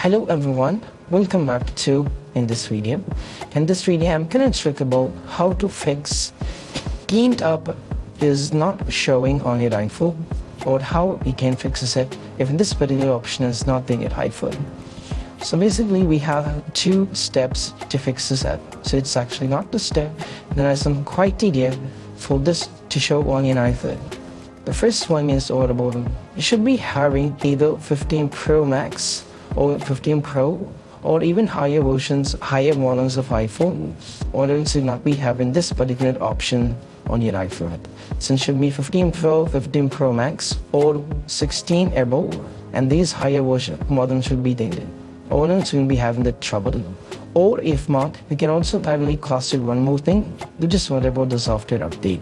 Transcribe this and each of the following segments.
Hello everyone, welcome back to in this video. In this video I'm going to talk about how to fix cleaned up is not showing on your iPhone, or how you can fix it if this particular option is not being at iPhone. So basically we have two steps to fix this app. So it's actually not the step, there are some criteria for this to show on your iPhone. The first one is audible. You should be having either 15 Pro Max or 15 Pro or even higher versions, higher models of iPhone, or else you not be having this particular option on your iPhone. So it should be 15 Pro, 15 Pro Max or 16 above, and these higher version models should be there. Or else you'll be having the trouble. Or if not, we can also probably cost it one more thing. You just worry about the software update.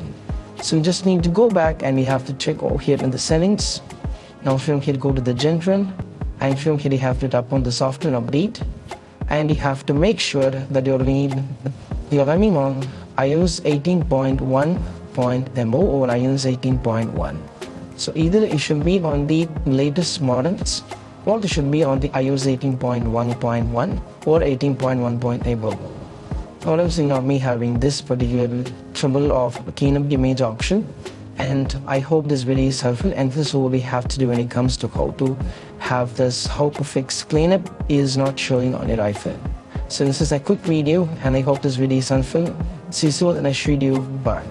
So you just need to go back and we have to check over here in the settings. Now from here go to the general, and from here you have to tap on the software update, and you have to make sure that you're running on iOS 18.1.demo or iOS 18.1. So either it should be on the latest models, or it should be on the iOS 18.1.1 or 18.1.able. Or else you're not me having this particular trouble of clean up image option. And I hope this video is helpful, and this is what we have to do when it comes to how to have this how to fix cleanup is not showing on your iPhone. So this is a quick video, and I hope this video is helpful. See you soon in the next video. Bye.